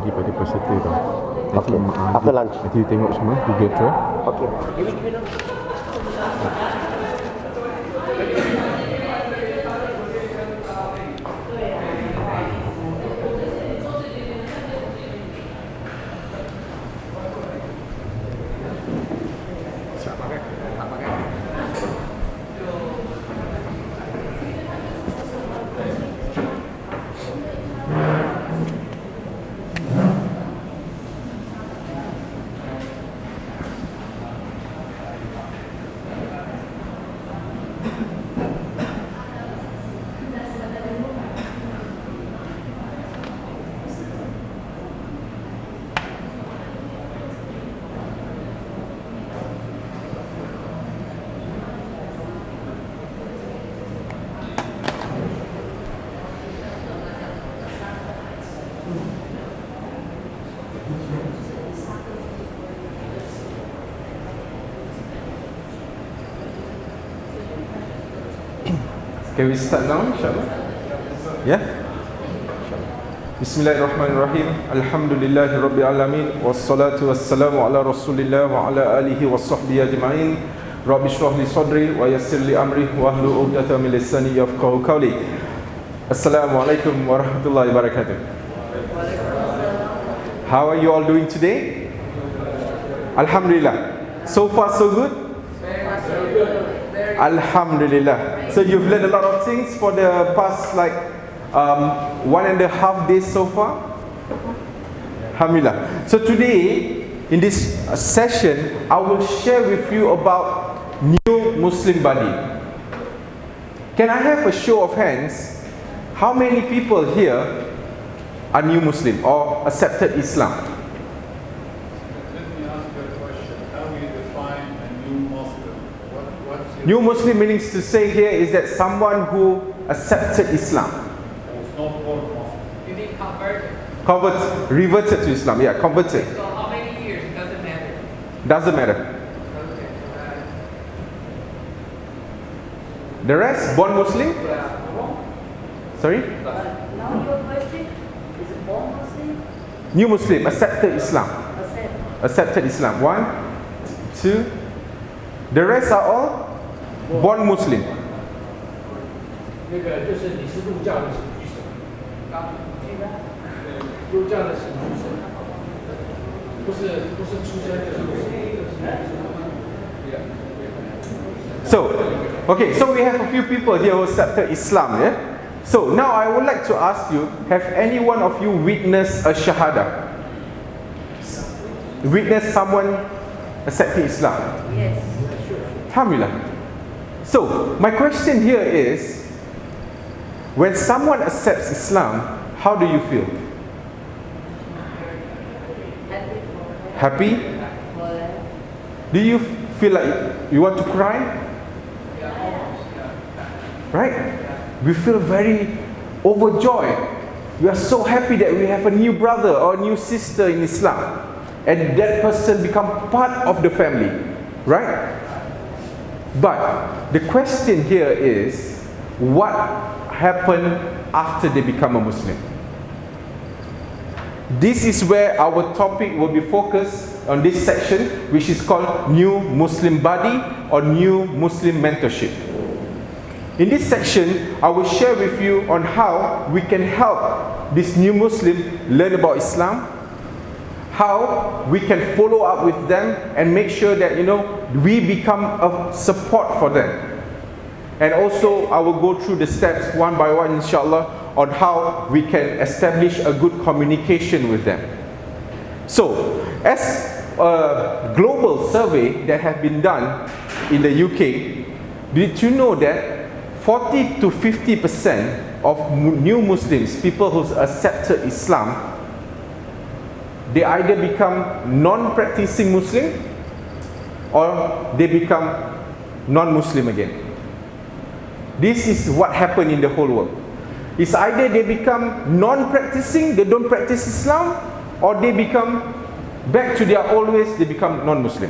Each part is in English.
bagi pada peserta tau. Okay. After lunch. Nanti you tengok semua Google Drive. Okay. Can we start now, insyaAllah? Yeah? Bismillahirrahmanirrahim. Alhamdulillahi Rabbil Alamin. Wassalatu wassalamu ala Rasulillah wa ala alihi wa sahbihi ajma'in. Rabbi shrah li sadri wa yassir li amri wa hlul 'uqdatam min lisani yafqahu qawli. Assalamualaikum warahmatullahi wabarakatuh. How are you all doing today? Alhamdulillah. So far so good? Alhamdulillah. So you've learned a lot of things for the past 1.5 days so far? Alhamdulillah. So today, in this session, I will share with you about new Muslim body. Can I have a show of hands? How many people here are new Muslim or accepted Islam? Let me ask you a question. How do you define a new Muslim? What's your New Muslim means to say here is that someone who accepted Islam. It's not called Muslim. You mean converted? Reverted to Islam, yeah, converted. So how many years? It doesn't matter. Doesn't matter. Okay. The rest, born Muslim? Sorry? Now your question is a born Muslim? New Muslim, accepted Islam. Accepted Islam. 1, 2. The rest are all born Muslim. 那个就是你是入教的请举手，入教的请举手，不是出生就是入手。So, okay, so we have a few people here who accepted Islam, yeah? So now I would like to ask you, have any one of you witnessed a shahada? Witnessed someone accepting Islam? Yes. Alhamdulillah. So, my question here is, when someone accepts Islam, how do you feel? Happy? Do you feel like you want to cry? Right? We feel very overjoyed. We are so happy that we have a new brother or a new sister in Islam, and that person become part of the family, right? But the question here is, what happened after they become a Muslim? This is where our topic will be focused on this section, which is called New Muslim Body or New Muslim Mentorship. In this section, I will share with you on how we can help this new Muslim learn about Islam, how we can follow up with them and make sure that we become a support for them. And also I will go through the steps one by one, inshallah, on how we can establish a good communication with them. So, as a global survey that has been done in the UK, did you know that 40 to 50% of new Muslims, people who accepted Islam, they either become non-practicing Muslim or they become non-Muslim again. This is what happened in the whole world. It's either they become non-practicing, they don't practice Islam, or they become back to their old ways, they become non-Muslim.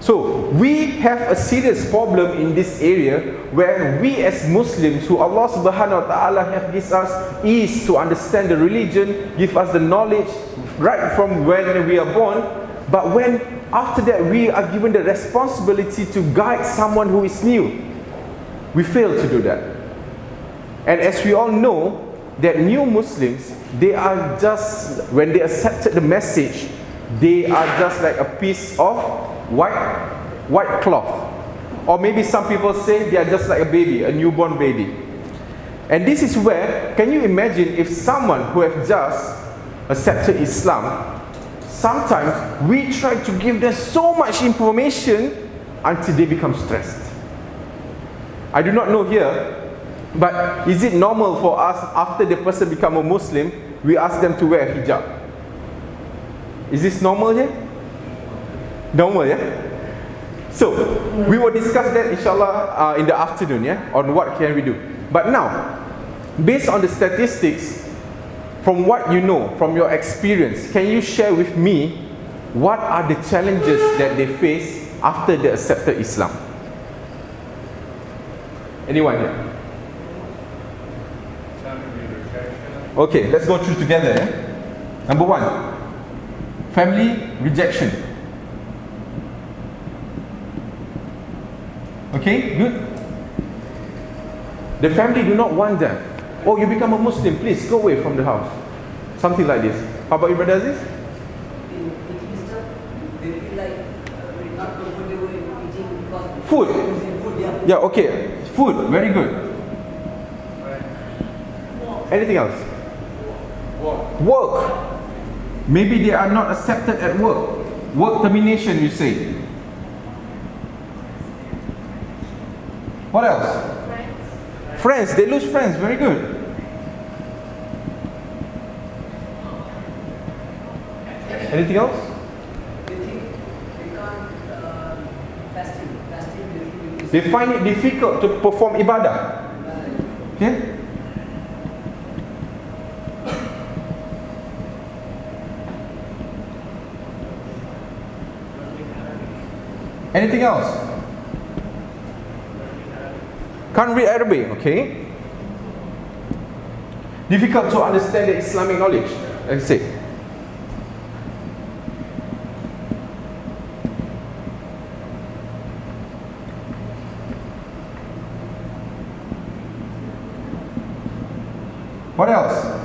So we have a serious problem in this area where we as Muslims who Allah subhanahu wa ta'ala have given us ease to understand the religion, give us the knowledge right from when we are born, but when after that we are given the responsibility to guide someone who is new, we fail to do that. And as we all know that new Muslims, they are just, when they accepted the message, they are just like a piece of white cloth. Or maybe some people say they are just like a baby, a newborn baby. And this is where, can you imagine if someone who has just accepted Islam, sometimes we try to give them so much information until they become stressed. I do not know here, but is it normal for us after the person become a Muslim, we ask them to wear hijab? Is this normal here? Normal, yeah? So, we will discuss that inshallah in the afternoon, yeah? On what can we do. But now, based on the statistics, from what you know, from your experience, can you share with me what are the challenges that they face after they accepted Islam? Anyone here? Okay, let's go through together. Number one, family rejection. Okay, good. The family do not want them. Oh, you become a Muslim, please go away from the house. Something like this. How about you, Brother Aziz? In eating stuff, they feel like we're not comfortable in eating because Food. Food, yeah. Yeah, okay. Food, very good. Anything else? Work. Maybe they are not accepted at work. Work termination, you say. What else? Friends, they lose friends, very good. Anything else? They think they can't fasting. They find it difficult to perform ibadah. Okay? Anything else? Can't read Arabic, okay? Difficult to understand the Islamic knowledge, let's say. What else?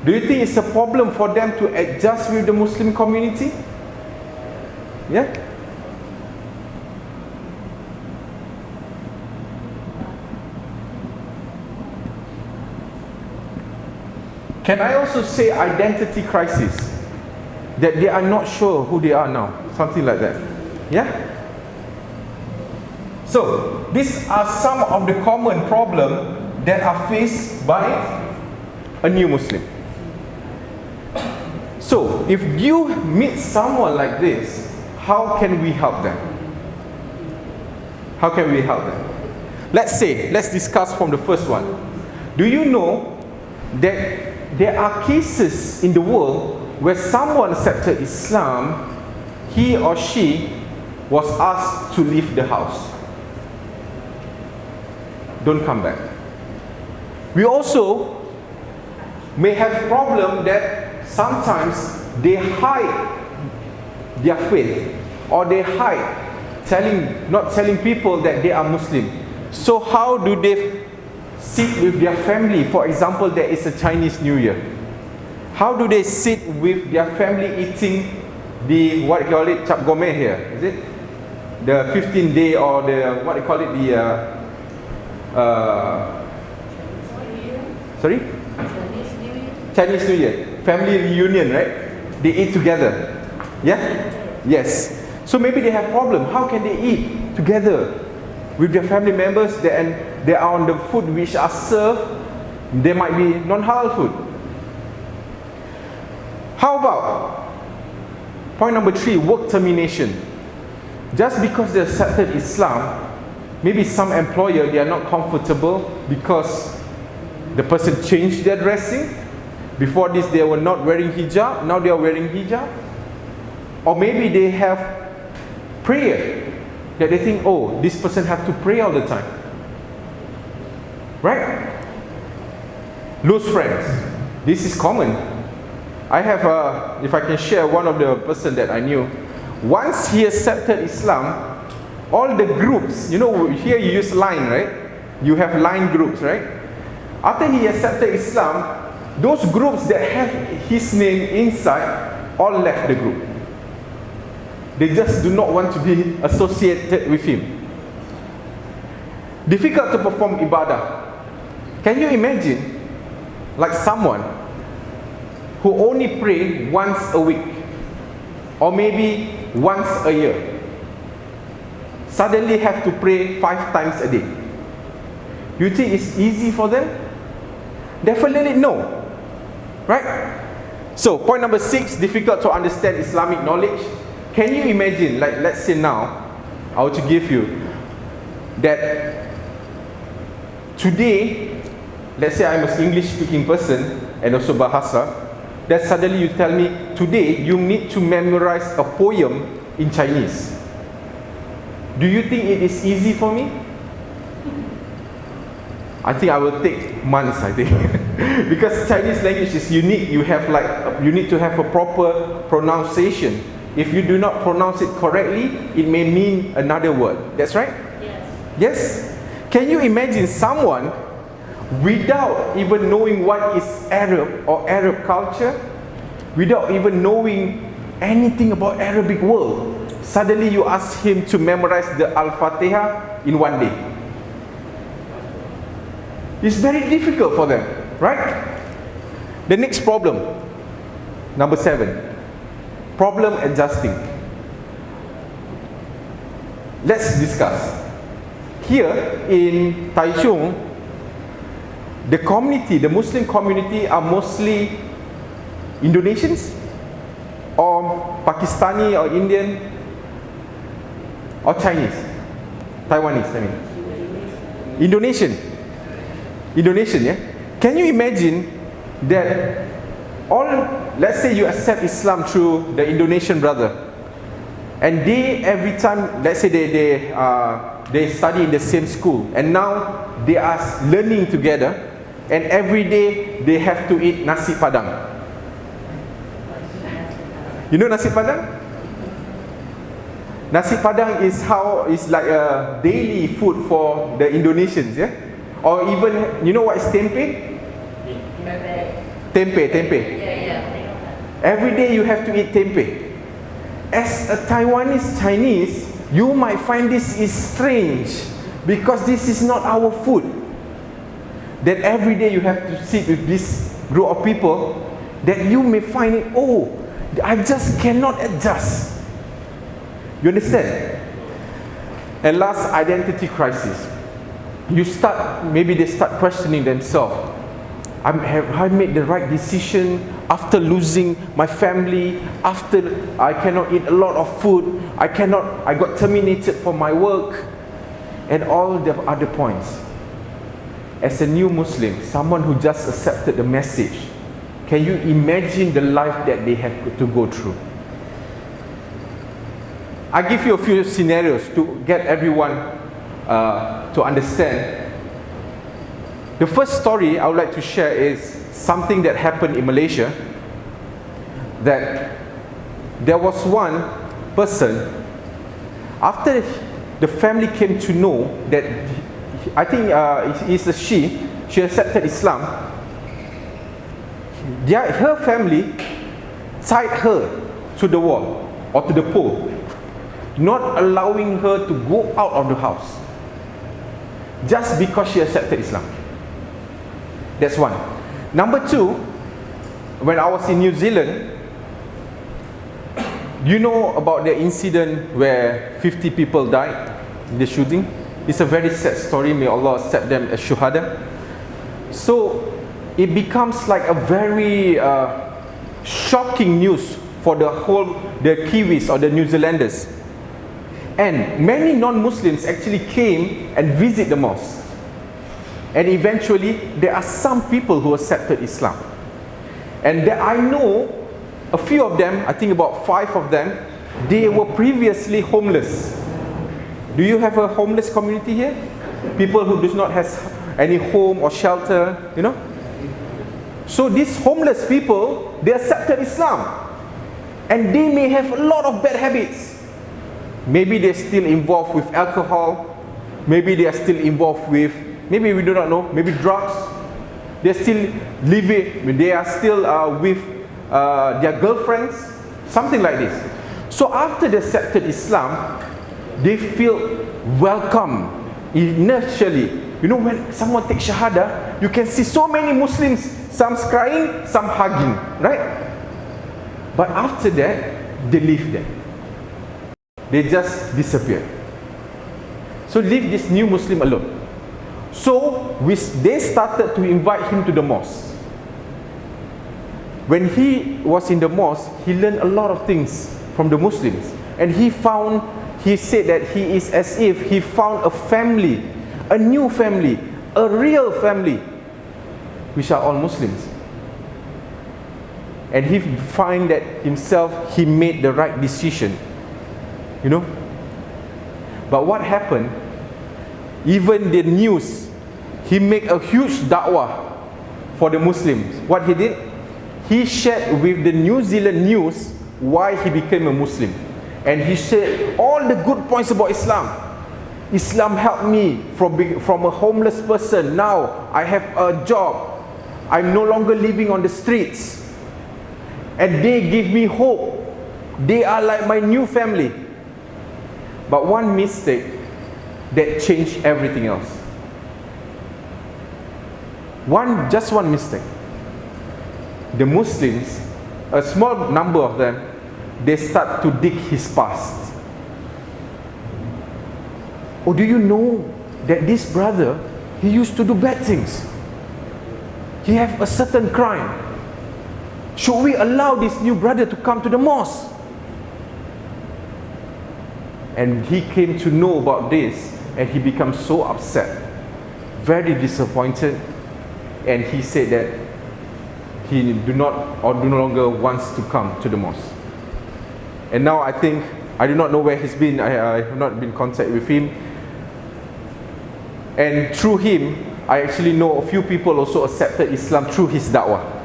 Do you think it's a problem for them to adjust with the Muslim community? Yeah? Can I also say identity crisis? That they are not sure who they are now. Something like that. Yeah? So, these are some of the common problems that are faced by a new Muslim. So, if you meet someone like this, how can we help them? How can we help them? Let's discuss from the first one. Do you know that there are cases in the world where someone accepted Islam, he or she was asked to leave the house. Don't come back. We also may have problem that sometimes they hide their faith, or they hide not telling people that they are Muslim. So how do they sit with their family? For example, there is a Chinese New Year. How do they sit with their family eating the, what you call it, chap gome here? Is it the 15th day, or the, what you call it, the sorry? Chinese New Year. Family reunion, right? They eat together. Yeah? Yes. So maybe they have problem. How can they eat together with their family members? And they are on the food which are served. There might be non-halal food. How about point number 3, work termination? Just because they accepted Islam, maybe some employer, they are not comfortable because the person changed their dressing. Before this, they were not wearing hijab. Now they are wearing hijab. Or maybe they have prayer that they think, oh, this person have to pray all the time. Right? Lose friends. This is common. I have, if I can share one of the person that I knew. Once he accepted Islam, all the groups, you know, here you use line, right? You have line groups, right? After he accepted Islam, those groups that have his name inside all left the group. They just do not want to be associated with him. Difficult to perform ibadah. Can you imagine, like someone who only pray once a week, or maybe once a year, suddenly have to pray 5 times a day? You think it's easy for them? Definitely no. Right? So, point number 6, difficult to understand Islamic knowledge. Can you imagine, like let's say now, I want to give you that today, let's say I'm an English speaking person and also Bahasa, then suddenly you tell me, today you need to memorize a poem in Chinese. Do you think it is easy for me? I think I will take months, I think. Because Chinese language is unique. You need to have a proper pronunciation. If you do not pronounce it correctly, it may mean another word. That's right? Yes. Yes? Can you imagine someone without even knowing what is Arab or Arab culture, without even knowing anything about Arabic world, suddenly you ask him to memorize the Al-Fatiha in one day? It's very difficult for them, right? The next problem, number 7, problem adjusting. Let's discuss. Here in Taichung, the community, the Muslim community are mostly Indonesians or Pakistani or Indian or Chinese, Taiwanese, I mean. Indonesian, yeah? Can you imagine that let's say you accept Islam through the Indonesian brother, and they every time, let's say they study in the same school, and now they are learning together, and every day they have to eat nasi padang. You know nasi padang? Nasi padang is like a daily food for the Indonesians, yeah? Or even, you know what is tempe? Tempe. Yeah. Every day you have to eat tempe. As a Taiwanese Chinese, you might find this is strange because this is not our food. That every day you have to sit with this group of people that you may find it, oh, I just cannot adjust. You understand? And last, identity crisis. Maybe they start questioning themselves. Have I made the right decision after losing my family, after I cannot eat a lot of food, I got terminated from my work, and all the other points. As a new Muslim, someone who just accepted the message, can you imagine the life that they have to go through? I give you a few scenarios to get everyone to understand. The first story I would like to share is something that happened in Malaysia. That there was one person, after the family came to know that, I think she accepted Islam, her family tied her to the wall or to the pole, not allowing her to go out of the house, just because she accepted Islam. That's one. Number 2, when I was in New Zealand, you know about the incident where 50 people died in the shooting? It's a very sad story. May Allah accept them as shuhada. So it becomes like a very shocking news for the Kiwis or the New Zealanders. And many non-Muslims actually came and visit the mosque. And eventually, there are some people who accepted Islam. And that I know a few of them, I think about 5 of them, they were previously homeless. Do you have a homeless community here? People who do not have any home or shelter, you know? So these homeless people, they accepted Islam. And they may have a lot of bad habits. Maybe they're still involved with alcohol. Maybe they are still involved with, maybe we do not know, maybe drugs. They're still living, they are still with their girlfriends, something like this. So after they accepted Islam, they feel welcome initially. You know, when someone takes Shahada, you can see so many Muslims, some crying, some hugging, right? But after that, they leave them. They just disappear. So leave this new Muslim alone. So they started to invite him to the mosque. When he was in the mosque, he learned a lot of things from the Muslims. And he said that he is as if he found a family, a new family, a real family, which are all Muslims. And he find that himself, he made the right decision, you know. But what happened, even the news, he made a huge da'wah for the Muslims. What he did, he shared with the New Zealand news why he became a Muslim. And he shared all the good points about Islam. Islam helped me from a homeless person. Now I have a job. I'm no longer living on the streets. And they give me hope. They are like my new family. But one mistake that changed everything else. Just one mistake. The Muslims, a small number of them, they start to dig his past. Oh, do you know that this brother, he used to do bad things? He have a certain crime. Should we allow this new brother to come to the mosque? And he came to know about this, and he becomes so upset, very disappointed, and he said that he no longer wants to come to the mosque. And now I think, I do not know where he's been, I have not been in contact with him. And through him, I actually know a few people also accepted Islam through his da'wah.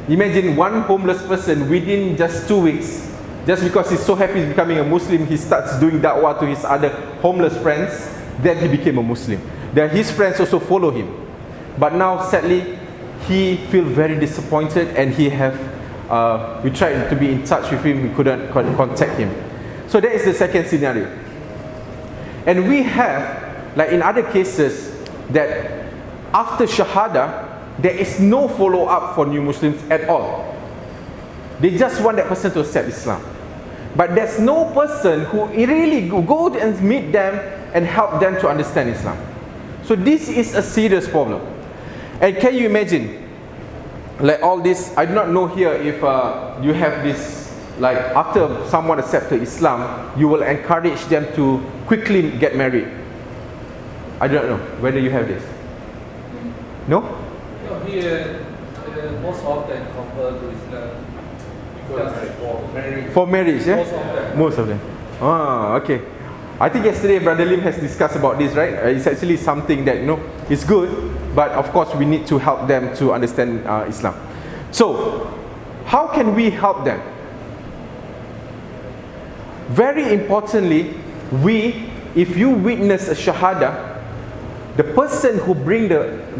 Imagine one homeless person within just 2 weeks, just because he's so happy he's becoming a Muslim, he starts doing da'wah to his other homeless friends, then he became a Muslim. Then his friends also follow him. But now sadly, he feels very disappointed, and we tried to be in touch with him, we couldn't contact him. So that is the second scenario. And we have, like in other cases, that after Shahada, there is no follow-up for new Muslims at all. They just want that person to accept Islam. But there's no person who really go and meet them and help them to understand Islam. So this is a serious problem. And can you imagine, like all this, I do not know here if you have this, like after someone accepted Islam, you will encourage them to quickly get married. I do not know whether you have this. No? Here, most of them convert to Islam just for marriage. For marriage, yeah? Most of them. Most of them. Ah, okay. I think yesterday Brother Lim has discussed about this, right? It's actually something that, is good, but of course we need to help them to understand Islam. So, how can we help them? Very importantly, if you witness a Shahada, the person who bring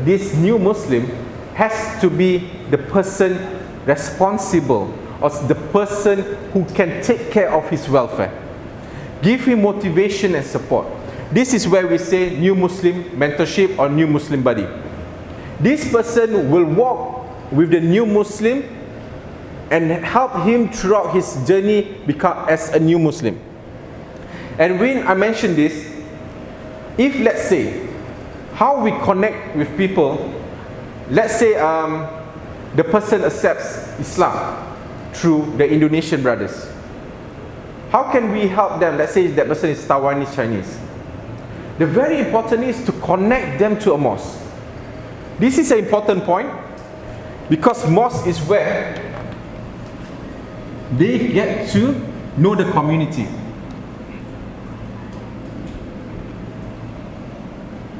this new Muslim has to be the person responsible, or the person who can take care of his welfare. Give him motivation and support. This is where we say new Muslim mentorship or new Muslim buddy. This person will walk with the new Muslim and help him throughout his journey as a new Muslim. And when I mention this, if let's say, how we connect with people, let's say the person accepts Islam through the Indonesian brothers. How can we help them? Let's say that person is Taiwanese Chinese. The very important is to connect them to a mosque. This is an important point. Because mosque is where they get to know the community.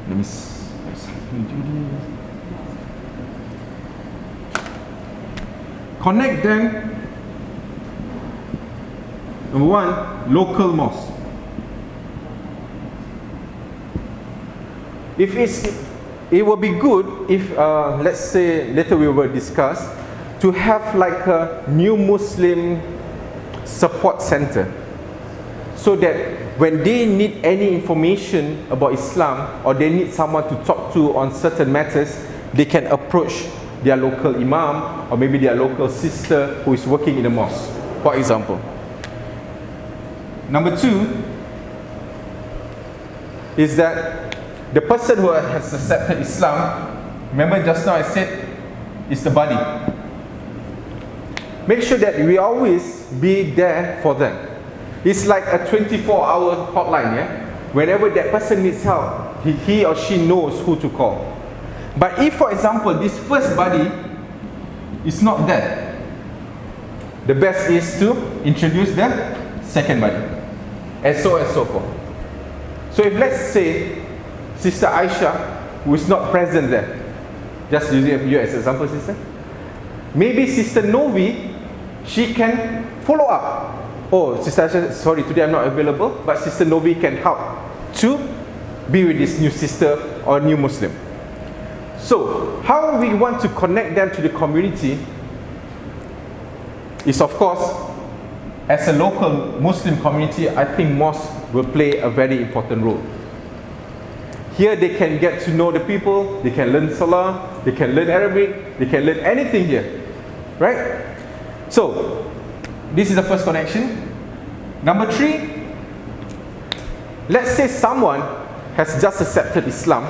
Let me do this. Connect them. Number one, local mosque. It will be good if, let's say, later we will discuss, to have like a new Muslim support center, so that when they need any information about Islam or they need someone to talk to on certain matters, they can approach their local imam or maybe their local sister who is working in the mosque, for example. Number two is that the person who has accepted Islam, remember just now I said, is the body. Make sure that we always be there for them. It's like a 24-hour hotline, yeah? Whenever that person needs help, he or she knows who to call. But if, for example, this first body is not there, the best is to introduce the second body, and so forth. So if, let's say, Sister Aisha, who is not present there, just using you as an example, sister, maybe Sister Novi, she can follow up. Oh, Sister Aisha, sorry, today I'm not available, but Sister Novi can help to be with this new sister or new Muslim. So, how we want to connect them to the community is, of course, as a local Muslim community, I think mosque will play a very important role. Here they can get to know the people, they can learn Salah, they can learn Arabic, they can learn anything here, right? So, this is the first connection. Number three, let's say someone has just accepted Islam.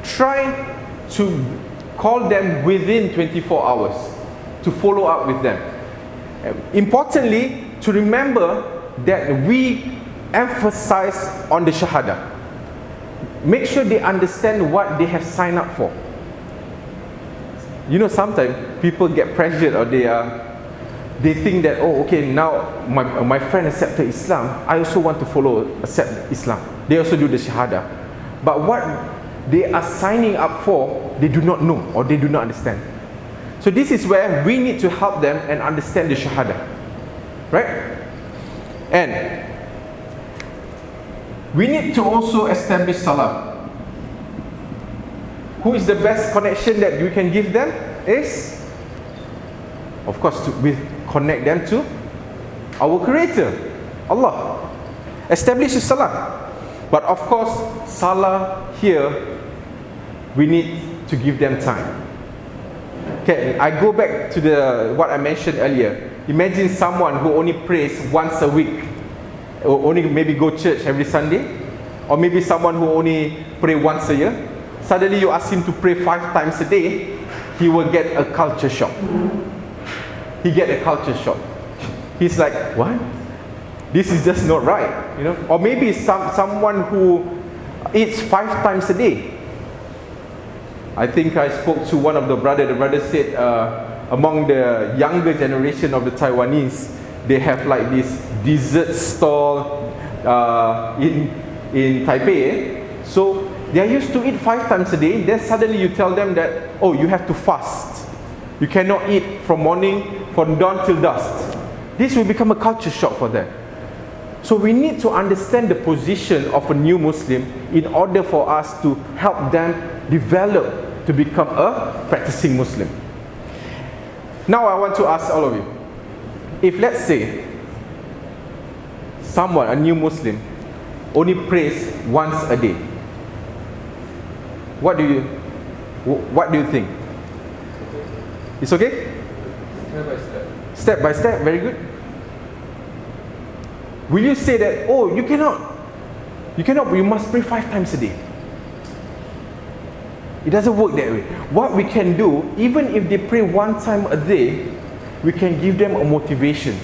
Try to call them within 24 hours to follow up with them. Importantly, to remember that we emphasize on the Shahada. Make sure they understand what they have signed up for. You know, sometimes people get pressured, or they think that, oh, okay, now my friend accepted Islam, I also want to accept Islam. They also do the Shahada. But what they are signing up for, they do not know or they do not understand. So this is where we need to help them and understand the Shahada, right? And we need to also establish Salah. Who is the best connection that we can give them? Is, of course, we connect them to our Creator, Allah. Establish the Salah. But of course, Salah here, we need to give them time. Okay, I go back to what I mentioned earlier. Imagine someone who only prays once a week, or only maybe go church every Sunday, or maybe someone who only pray once a year. Suddenly you ask him to pray 5 times a day, he will get a culture shock. He get a culture shock. He's like, what? This is just not right, you know? Or maybe someone who eats 5 times a day. I think I spoke to one of the brother. The brother said, among the younger generation of the Taiwanese, they have like this dessert stall in Taipei. So they are used to eat 5 times a day. Then suddenly you tell them that, oh, you have to fast. You cannot eat from morning, from dawn till dusk. This will become a culture shock for them. So we need to understand the position of a new Muslim in order for us to help them develop to become a practicing Muslim. Now I want to ask all of you, if let's say someone, a new Muslim, only prays once a day, what do you think? It's okay? Step by step. Step by step, very good. Will you say that, oh, you cannot, you must pray 5 times a day? It doesn't work that way. What we can do, even if they pray 1 time a day, we can give them a motivation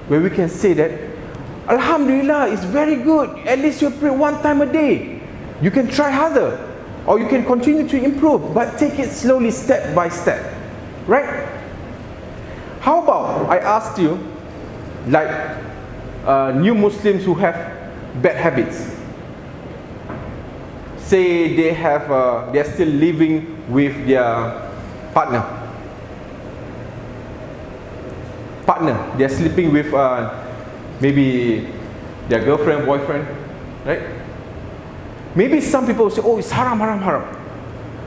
where we can say that, Alhamdulillah, it's very good. At least you pray 1 time a day. You can try harder, or you can continue to improve, but take it slowly, step by step. Right? How about I asked you, like new Muslims who have bad habits. Say they are still living with their partner. They're sleeping with maybe their girlfriend, boyfriend, right? Maybe some people say, oh, it's haram, haram, haram.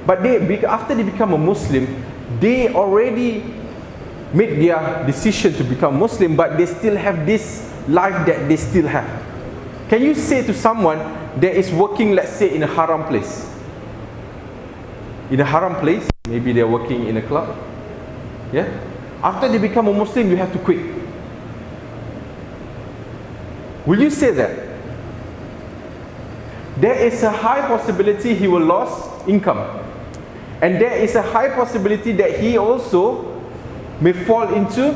But after they become a Muslim, they already made their decision to become Muslim, but they still have this life that they still have. Can you say to someone that is working, let's say, in a haram place? In a haram place, maybe they're working in a club. Yeah? After they become a Muslim, you have to quit. Will you say that? There is a high possibility he will lose income. And there is a high possibility that he also may fall into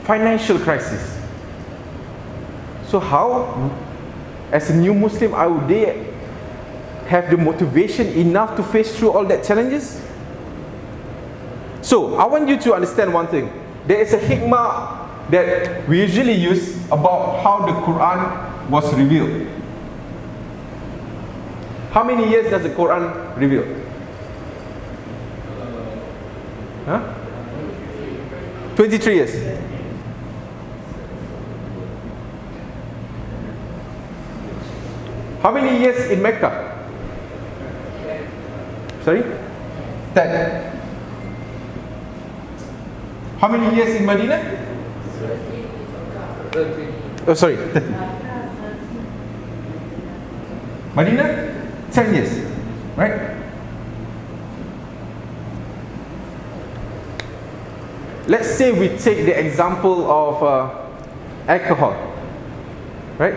financial crisis. So how, as a new Muslim, would they have the motivation enough to face through all that challenges? So I want you to understand one thing. There is a hikmah that we usually use about how the Quran was revealed. How many years does the Quran reveal? Huh? 23 years. How many years in Mecca? Sorry? 10. How many years in Medina? 13. Oh, sorry, 30. Medina? 10 years. Right? Let's say we take the example of alcohol. Right?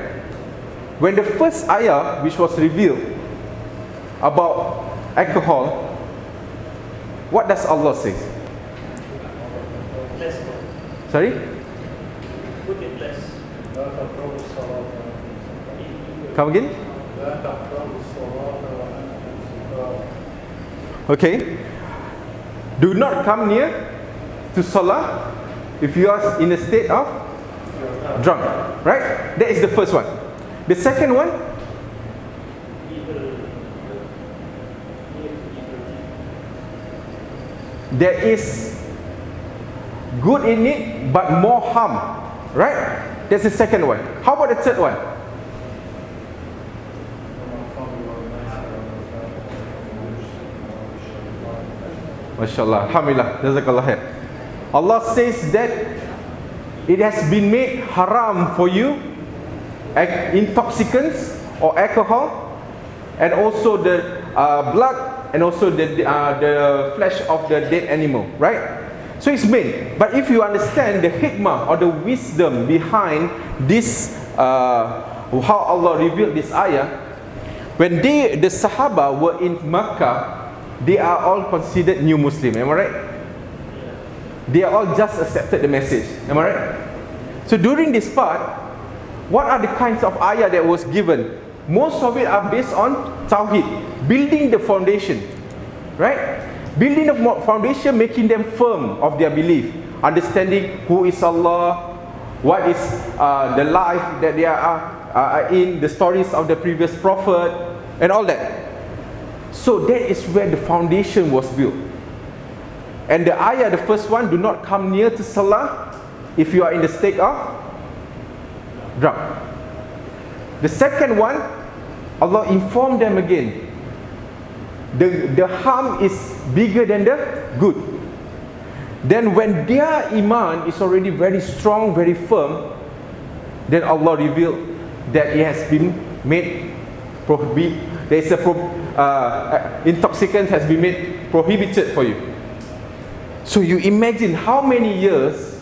When the first ayah which was revealed about alcohol, what does Allah say? Sorry? Come again? Okay. Do not come near to Salah if you are in a state of drunk. Right? That is the first one. The second one, there is good in it but more harm. Right? That's the second one. How about the third one? MashaAllah, Alhamdulillah, Jazakallah khair. Allah says that it has been made haram for you, intoxicants or alcohol, and also the blood, and also the flesh of the dead animal, right? So it's made. But if you understand the hikmah or the wisdom behind this, how Allah revealed this ayah, when the Sahaba were in Makkah, they are all considered new Muslim. Am I right? They are all just accepted the message. Am I right? So during this part, what are the kinds of ayah that was given? Most of it are based on Tawheed, building the foundation, right? Building the foundation, making them firm of their belief, understanding who is Allah, what is the life that they are in, the stories of the previous prophet, and all that. So that is where the foundation was built. And the ayah, the first one, do not come near to Salah if you are in the state of drunk. The second one, Allah informed them again. The harm is bigger than the good. Then when their iman is already very strong, very firm, then Allah revealed that it has been made prohibited. There is intoxicant has been made prohibited for you. So you imagine how many years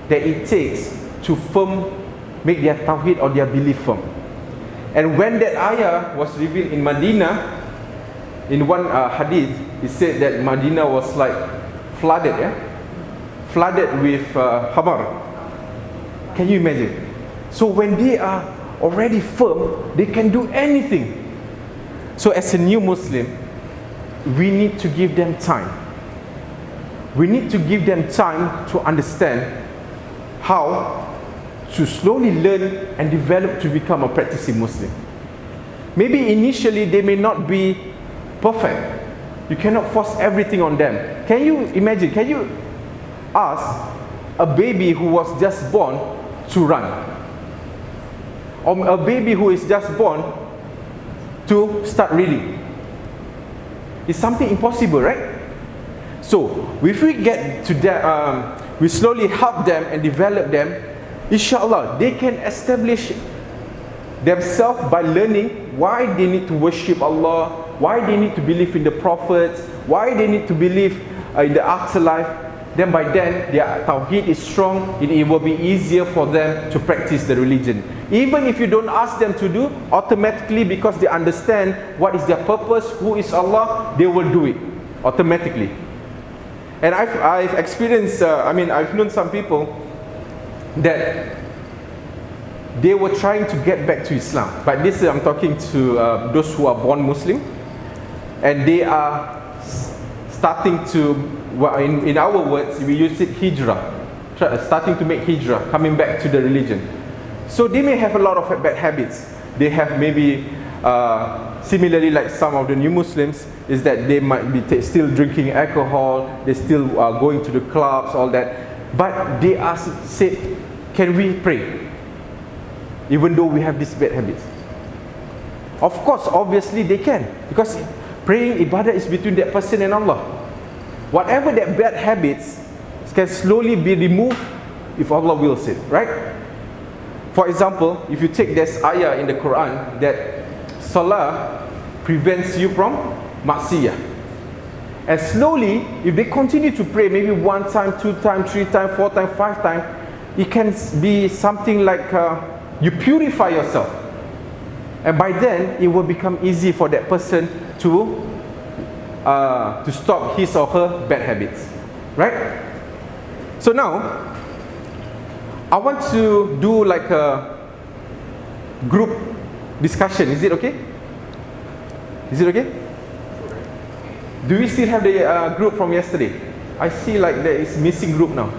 that it takes to make their tawhid or their belief firm. And when that ayah was revealed in Medina, in one hadith, it said that Medina was like flooded, flooded with hamar. Can you imagine? So when they are already firm, they can do anything. So as a new Muslim, we need to give them time. we need to give them time to understand how to slowly learn and develop to become a practicing Muslim. Maybe initially they may not be perfect. You cannot force everything on them. Can you imagine, can you ask a baby who was just born to run? Or a baby who is just born to start reading? It's something impossible, right? So, if we get to that, we slowly help them and develop them, inshallah, they can establish themselves by learning why they need to worship Allah, why they need to believe in the prophets, why they need to believe in the afterlife. Then by then, their tawheed is strong, and it will be easier for them to practice the religion. Even if you don't ask them to do, automatically, because they understand what is their purpose, who is Allah, they will do it automatically. And I've experienced, I've known some people that they were trying to get back to Islam. But this I'm talking to those who are born Muslim, and they are starting to, well, in our words, we use it hijrah, starting to make hijrah, coming back to the religion. So they may have a lot of bad habits. They have maybe, similarly like some of the new Muslims, is that they might be still drinking alcohol, they still are going to the clubs, all that. But they are said, can we pray? Even though we have these bad habits. Of course, obviously they can. Because praying ibadah is between that person and Allah. Whatever that bad habits can slowly be removed if Allah wills it, right? For example, if you take this ayah in the Quran that salah prevents you from maksiyah. And slowly, if they continue to pray, maybe 1 time, 2 times, 3 times, 4 times, 5 times, it can be something like you purify yourself. And by then, it will become easy for that person to stop his or her bad habits. Right? So now, I want to do like a group discussion. Is it okay? Is it okay? Do we still have the group from yesterday? I see like there is missing group now.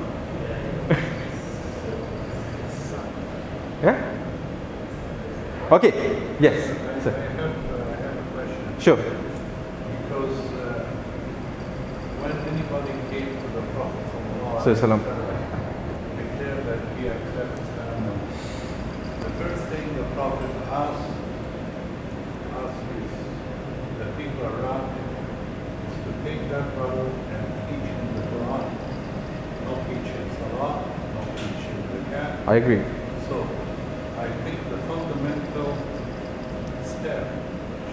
Yeah? Okay. Yes, sir. I have a question. Sure. Because when anybody came to the Prophet So, salam. declared that he accepts Islam, the first thing the Prophet asked the people around him is to take that brother and teach him the Quran, not teach him Salah, not teach him Zakat. I agree. So, I think the fundamental step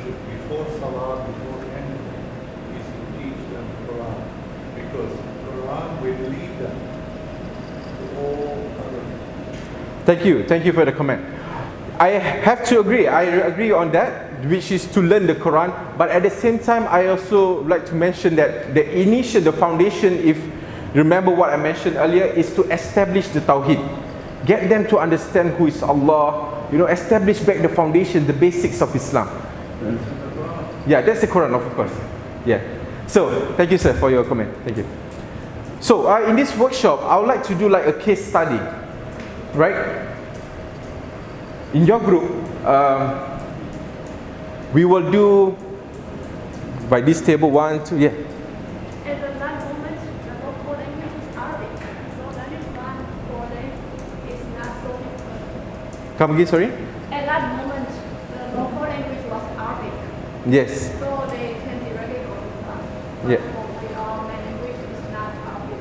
should be before Salah, before anything, is to teach them Quran. Because Quran will lead them to all other things. Thank you for the comment. I have to agree. I agree on that, which is to learn the Quran. But at the same time, I also like to mention that the foundation, if you remember what I mentioned earlier, is to establish the Tawheed. Get them to understand who is Allah. Establish back the foundation, the basics of Islam. Yeah, that's the Quran, of course. Yeah. So, thank you, sir, for your comment. Thank you. So, in this workshop, I would like to do like a case study, right? In your group, we will do by this table 1, 2, yeah. At that moment, the local language is Arabic, so that is one for them is not so important. Come again, sorry? At that moment, the local language was Arabic, Yes. so they can directly go to class. Yeah. But our main language is not Arabic.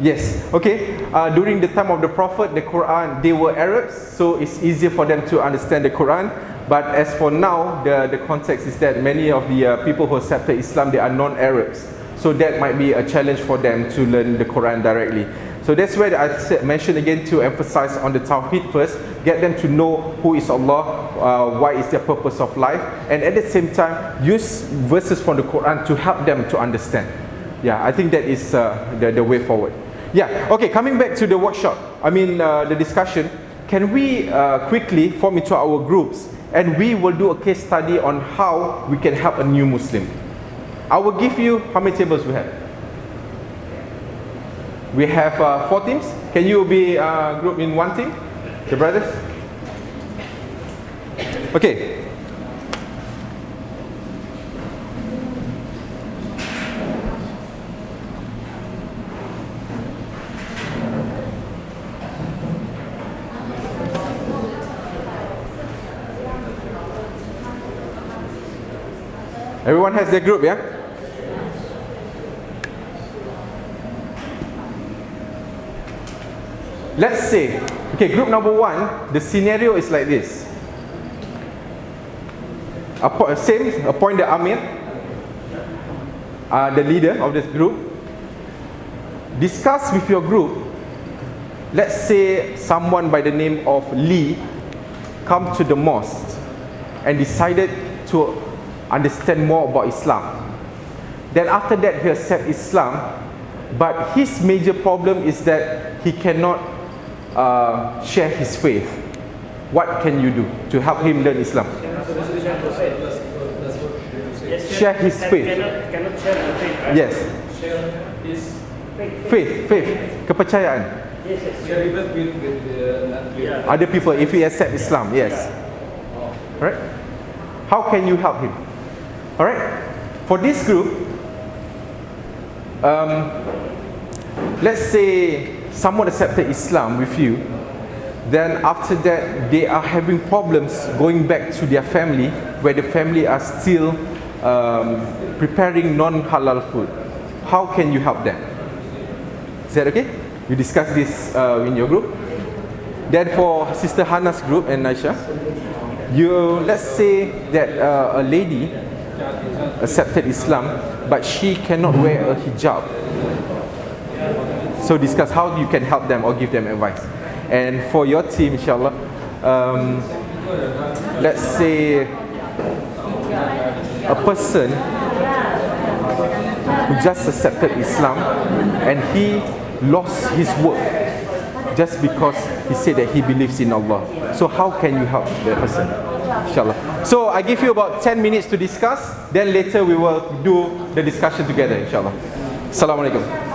Yes, okay. During the time of the Prophet, the Quran, they were Arabs, so it's easier for them to understand the Quran. But as for now, the context is that many of the people who accepted Islam, they are non-Arabs. So that might be a challenge for them to learn the Quran directly. So that's where I mentioned again to emphasize on the Tawheed first, get them to know who is Allah, what is their purpose of life, and at the same time, use verses from the Quran to help them to understand. Yeah, I think that is the way forward. Yeah, okay, coming back to the workshop, the discussion, can we quickly form into our groups and we will do a case study on how we can help a new Muslim. I will give you, how many tables we have? We have 4 teams. Can you be grouped in one team? The brothers? Okay. Everyone has their group, yeah? Let's say, okay, group number 1, the scenario is like this. Appoint the Amir, the leader of this group. Discuss with your group. Let's say someone by the name of Lee come to the mosque and decided to understand more about Islam. Then after that he accept Islam, but his major problem is that he cannot share his faith. What can you do to help him learn Islam? Share his faith. Cannot share the faith, right? Yes. Share his Faith, kepercayaan. Yes, yes. share it with Other people if he accept Islam, yes. Right? How can you help him? Alright? For this group, let's say someone accepted Islam with you, then after that they are having problems going back to their family, where the family are still preparing non-halal food. How can you help them? Is that okay? You discuss this in your group. Then for Sister Hannah's group and Aisha, let's say that a lady accepted Islam, but she cannot wear a hijab. So discuss how you can help them or give them advice. And for your team, inshallah, let's say a person who just accepted Islam and he lost his work just because he said that he believes in Allah. So how can you help that person? Inshallah. So I give you about 10 minutes to discuss, then later we will do the discussion together, inshallah. Assalamu alaikum.